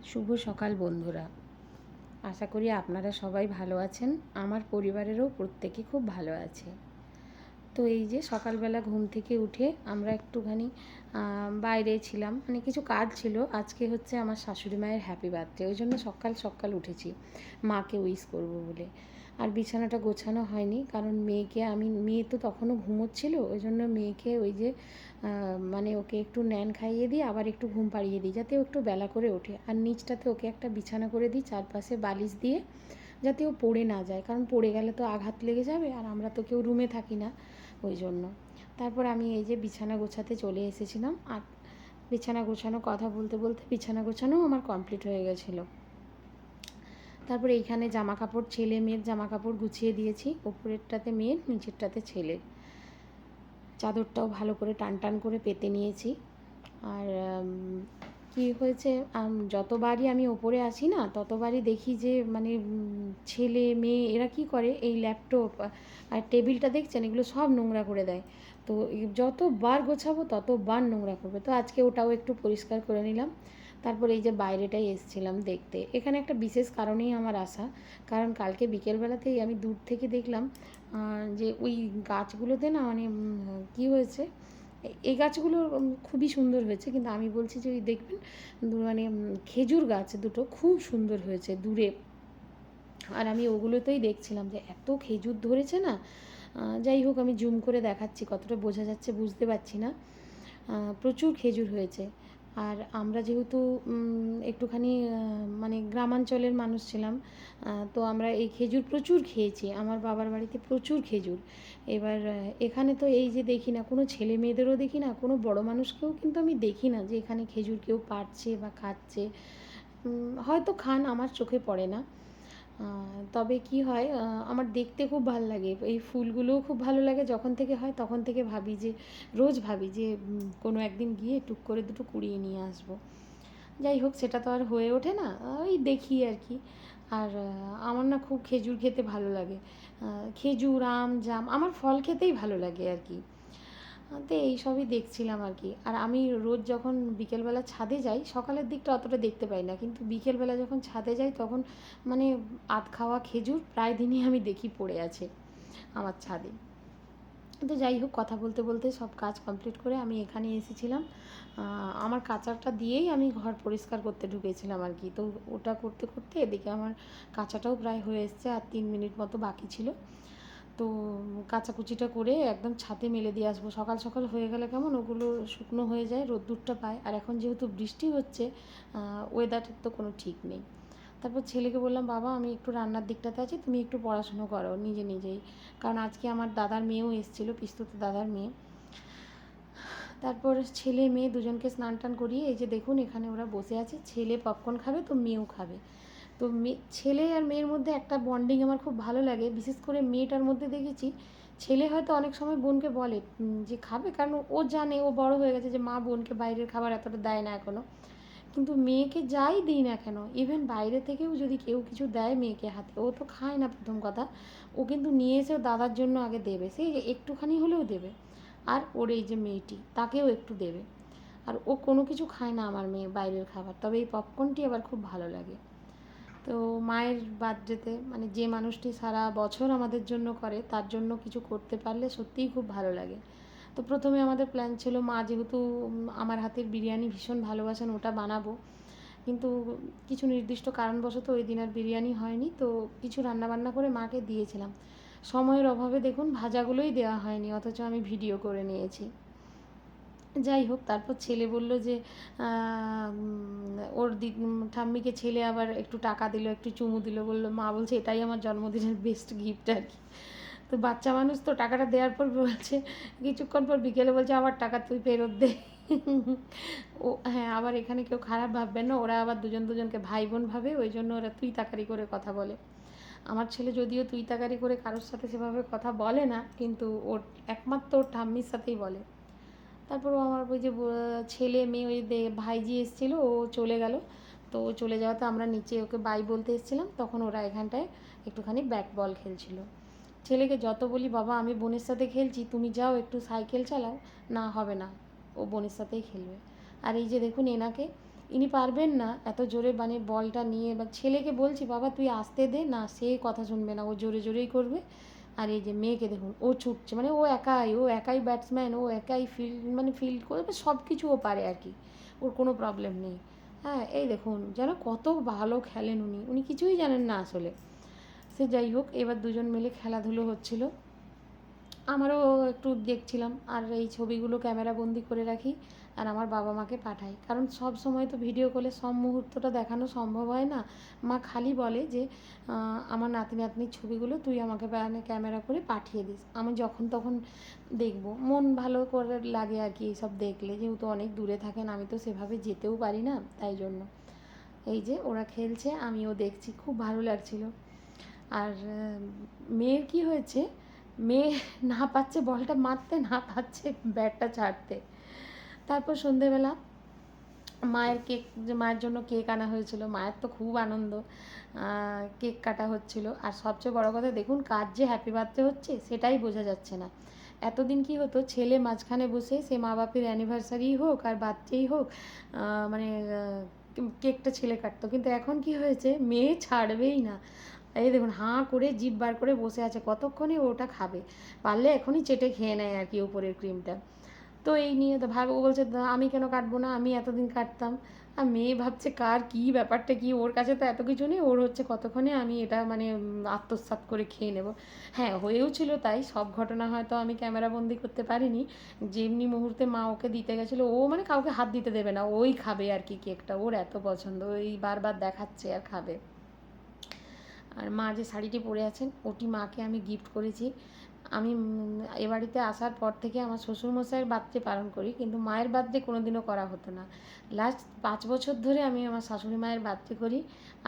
শুভ সকাল বন্ধুরা। আশা করি আপনারা সবাই ভালো আছেন। আমার পরিবারেরও প্রত্যেকে খুব ভালো আছে। তো এই যে সকালবেলা ঘুম থেকে উঠে আমরা একটুখানি বাইরে ছিলাম, মানে কিছু কাজ ছিল। আজকে হচ্ছে আমার শাশুড়ি মায়ের হ্যাপি বার্থডে, ওই জন্য সকাল সকাল উঠেছি মাকে উইশ করব বলে। আর বিছানাটা গোছানো হয়নি, কারণ মেয়ে তো তখনও ঘুমোচ্ছিল, ওই জন্য মেয়েকে ওই যে মানে ওকে একটু ন্যান খাইয়ে দিই, আবার একটু ঘুম পাড়িয়ে দিই যাতে ও একটু বেলা করে ওঠে। আর নিচটাতে ওকে একটা বিছানা করে দিই চারপাশে বালিশ দিয়ে, যাতে ও পড়ে না যায়, কারণ পড়ে গেলে তো আঘাত লেগে যাবে, আর আমরা তো কেউ রুমে থাকি না, ওই জন্য। তারপর আমি এই যে বিছানা গোছাতে চলে এসেছিলাম, আর বিছানা গোছানো কথা বলতে বলতে বিছানা গোছানোও আমার কমপ্লিট হয়ে গেছিলো। তারপরে এইখানে জামা কাপড়, ছেলে মেয়ের জামা কাপড় গুছিয়ে দিয়েছি, ওপরেরটাতে মেয়ের, নিচেরটাতে ছেলের। চাদরটাও ভালো করে টান টান করে পেতে নিয়েছি। আর কি হয়েছে, যতবারই আমি ওপরে আসি না, ততবারই দেখি যে মানে ছেলে মেয়ে এরা কি করে, এই ল্যাপটপ আর টেবিলটা দেখছেন, এগুলো সব নোংরা করে দেয়। তো যতবার গোছাবো ততবার নোংরা করবে। তো আজকে ওটাও একটু পরিষ্কার করে নিলাম। তারপর এই যে বাইরেটাই এসেছিলাম দেখতে। এখানে একটা বিশেষ কারণেই আমার আসা, কারণ কালকে বিকেলবেলাতেই আমি দূর থেকে দেখলাম যে ওই গাছগুলোতে না, মানে কী হয়েছে, এই গাছগুলো খুবই সুন্দর হয়েছে, কিন্তু আমি বলছি যে ওই দেখবেন মানে খেজুর গাছ দুটো খুব সুন্দর হয়েছে দূরে। আর আমি ওগুলোতেই দেখছিলাম যে এত খেজুর ধরেছে না। যাই হোক, আমি জুম করে দেখাচ্ছি, কতটা বোঝা যাচ্ছে বুঝতে পারছি না। প্রচুর খেজুর হয়েছে। আর আমরা যেহেতু একটুখানি মানে গ্রামাঞ্চলের মানুষ ছিলাম, তো আমরা এই খেজুর প্রচুর খেয়েছি, আমার বাবার বাড়িতে প্রচুর খেজুর। এবার এখানে তো এই যে দেখি না, কোনো ছেলে মেয়েদেরও দেখি না, কোনো বড় মানুষকেও কিন্তু আমি দেখি না যে এখানে খেজুর কেউ পাড়ছে বা খাচ্ছে। হয়তো খান, আমার চোখে পড়ে না। তবে কি হয়, আমার দেখতে খুব ভালো লাগে, এই ফুলগুলোও খুব ভালো লাগে। যখন থেকে হয় তখন থেকে ভাবি যে, রোজ ভাবি যে কোনো একদিন গিয়ে টুক করে দুটো কুড়িয়ে নিয়ে আসবো। যাই হোক, সেটা তো আর হয়ে ওঠে না, ওই দেখি আর কি। আর আমার না খুব খেজুর খেতে ভালো লাগে। খেজুর, আম, জাম, আমার ফল খেতেই ভালো লাগে আর কি। তো এইসবই দেখছিলাম আর কি। আর আমি রোজ যখন বিকেলবেলা ছাদে যাই, সকালের দিকটা অতটা দেখতে পাই না, কিন্তু বিকেলবেলা যখন ছাদে যাই তখন মানে আধ খাওয়া খেজুর প্রায় দিনই আমি দেখি পড়ে আছে আমার ছাদে। তো যাই হোক, কথা বলতে বলতে সব কাজ কমপ্লিট করে আমি এখানে এসেছিলাম। আমার কাচাটা দিয়েই আমি ঘর পরিষ্কার করতে ঢুকেছিলাম আর কি। তো ওটা করতে করতে এদিকে আমার কাচাটাও প্রায় হয়ে এসছে, আর 3 মিনিট মতো বাকি ছিল। তো কাচাকুচিটা করে একদম ছাদে মেলে দিয়ে আসবো। সকাল সকাল হয়ে গেলে কেমন ওগুলো শুকনো হয়ে যায়, রোদ্দুরটা পায়। আর এখন যেহেতু বৃষ্টি হচ্ছে, ওয়েদারের তো কোনো ঠিক নেই। তারপর ছেলেকে বললাম, বাবা আমি একটু রান্নার দিকটাতে আছি, তুমি একটু পড়াশুনো করো নিজে নিজেই, কারণ আজকে আমার দাদার মেয়েও এসেছিলো, পিস্তুত দাদার মেয়ে। তারপর ছেলে মেয়ে দুজনকে স্নান টান করিয়ে এই যে দেখুন এখানে ওরা বসে আছে। ছেলে পপকর্ন খাবে, তো মেয়েও খাবে। তো ছেলে আর মেয়ের মধ্যে একটা বন্ডিং আমার খুব ভালো লাগে। বিশেষ করে মেয়েটার মধ্যে দেখেছি, ছেলে হয়তো অনেক সময় বোনকে বলে যে খাবে, কারণ ও জানে, ও বড় হয়ে গেছে, যে মা বোনকে বাইরের খাবার এতটা দেয় না এখনও। কিন্তু মেয়েকে যাই দিই না কেন, ইভেন বাইরে থেকেও যদি কেউ কিছু দেয় মেয়েকে হাতে, ও তো খায় না প্রথম কথা, ও কিন্তু নিয়ে এসেও দাদার জন্য আগে দেবে, সে একটুখানি হলেও দেবে। আর ওর এই যে মেয়েটি, তাকেও একটু দেবে। আর ও কোনো কিছু খায় না আমার মেয়ে বাইরের খাবার, তবে এই পপকর্নটি আবার খুব ভালো লাগে। তো মায়ের বার্থডেতে, মানে যে মানুষটি সারা বছর আমাদের জন্য করে, তার জন্য কিছু করতে পারলে সত্যিই খুব ভালো লাগে। তো প্রথমে আমাদের প্ল্যান ছিল, মা যেহেতু আমার হাতের বিরিয়ানি ভীষণ ভালোবাসেন, ওটা বানাবো। কিন্তু কিছু নির্দিষ্ট কারণবশত ওই দিন আর বিরিয়ানি হয়নি। তো কিছু রান্নাবান্না করে মাকে দিয়েছিলাম। সময়ের অভাবে দেখুন ভাজাগুলোই দেওয়া হয়নি, অথচ আমি ভিডিও করে নিয়েছি। যাই হোক, তারপর ছেলে বলল যে ওর ঠাম্মিকে ছেলে আবার একটু টাকা দিল, একটু চুমু দিল, বলল মা বলছে এটাই আমার জন্মদিনের বেস্ট গিফট আর কি। তো বাচ্চা মানুষ তো, টাকাটা দেওয়ার পর বলছে, কিছুক্ষণ পর বিকেলে বলছে আবার টাকা তুই ফেরত দে। ও হ্যাঁ, আবার এখানে কেউ খারাপ ভাববেন না, ওরা আবার দুজন দুজনকে ভাই বোন ভাবে, ওই জন্য ওরা তুই তাকারি করে কথা বলে। আমার ছেলে যদিও তুই তাকারি করে কারোর সাথে সেভাবে কথা বলে না, কিন্তু ওর একমাত্র ওর ঠাম্মির সাথেই বলে। তারপর ও আমার ওই যে ছেলে মেয়ে, ওই ভাইজি এসেছিলো, ও চলে গেল। তো ও চলে যাওয়াতে আমরা নিচে ওকে বাই বলতে এসেছিলাম, তখন ওরা এখানটায় একটুখানি ব্যাট বল খেলছিল। ছেলেকে যত বলি, বাবা আমি বোনের সাথে খেলছি, তুমি যাও একটু সাইকেল চালাও, না হবে না, ও বোনের সাথেই খেলবে। আর এই যে দেখুন এনাকে, ইনি পারবেন না এত জোরে মানে বলটা নিয়ে, বা ছেলেকে বলছি বাবা তুই আসতে দে, না সে কথা শুনবে না, ও জোরে জোরেই করবে। আর এই যে মেয়েকে দেখুন, ও ছুটছে, মানে ও একাই ব্যাটসম্যান, ও একাই ফিল্ড করবে, সব কিছু ও পারে আর কি, ওর কোনো প্রবলেম নেই। হ্যাঁ, এই দেখুন যেন কত ভালো খেলেন উনি, উনি কিছুই জানেন না আসলে। সে যাই হোক, এবার দুজন মিলে খেলাধুলো হচ্ছিল, আমারও একটু দেখছিলাম, আর এই ছবিগুলো ক্যামেরা বন্দি করে রাখি আর আমার বাবা মাকে পাঠাই, কারণ সব সময় তো ভিডিও কলে সব মুহূর্তটা দেখানো সম্ভব হয় না। মা খালি বলে যে আমার নাতি নাতনির ছবিগুলো তুই আমাকে ক্যামেরা করে পাঠিয়ে দিস, আমি যখন তখন দেখব, মন ভালো করে লাগে আর কি এইসব দেখলে, যেহেতু অনেক দূরে থাকেন, আমি তো সেভাবে যেতেও পারি না, তাই জন্য। এই যে ওরা খেলছে, আমিও দেখছি, খুব ভালো লাগছিল। আর মেয়ের কি হয়েছে, মেয়ে না পাচ্ছে বলটা মারতে, না পাচ্ছে ব্যাটটা ছাড়তে। তারপর সন্ধেবেলা মায়ের জন্য কেক আনা হয়েছিল, মায়ের তো খুব আনন্দ, কেক কাটা হচ্ছিল। আর সবচেয়ে বড় কথা দেখুন, কার যে হ্যাপি বার্থডে হচ্ছে সেটাই বোঝা যাচ্ছে না। এতদিন কি হতো, ছেলে মাঝখানে বসে সে মা বাপের অ্যানিভার্সারি হোক আর বার্থডেই হোক, মানে কেকটা ছেলে কাটতো, কিন্তু এখন কি হয়েছে, মেয়ে ছাড়বেই না। এই দেখুন হাঁ করে জিভ বার করে বসে আছে, কতক্ষণে ওটা খাবে, পারলে এখনই চেটে খেয়ে নেয় আর কি উপরের ক্রিমটা। তো এই নিয়ে তো ও বলছে আমি কেন কাটবো না, আমি এতদিন কাটতাম। আর মেয়ে ভাবছে কার কী ব্যাপারটা কী, ওর কাছে তো এত কিছু নেই, ওর হচ্ছে কতক্ষণে আমি এটা মানে আত্মসাৎ করে খেয়ে নেব। হ্যাঁ, হয়েও ছিল তাই, সব ঘটনা হয়তো আমি ক্যামেরাবন্দি করতে পারিনি। যেমনি মুহূর্তে মা ওকে দিতে গেছিলো, ও মানে কাউকে হাত দিতে দেবে না, ওই খাবে আর কি কেকটা, ওর এত পছন্দ, ওই বারবার দেখাচ্ছে আর খাবে। আর মা যে শাড়িটি পরে আছেন ওটি মাকে আমি গিফট করেছি। আমি এ বাড়িতে আসার পর থেকে আমার শ্বশুরমশাইয়ের বার্থডে পালন করি, কিন্তু মায়ের বার্থডে কোনো দিনও করা হতো না। লাস্ট 5 বছর ধরে আমি আমার শাশুড়ি মায়ের বার্থডে করি।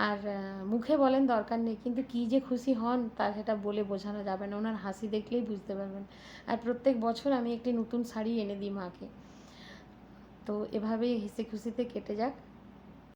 আর মুখে বলেন দরকার নেই, কিন্তু কী যে খুশি হন তার সেটা বলে বোঝানো যাবে না, ওনার হাসি দেখলেই বুঝতে পারবেন। আর প্রত্যেক বছর আমি একটি নতুন শাড়ি এনে দিই মাকে। তো এভাবেই হেসে খুশিতে কেটে যাক।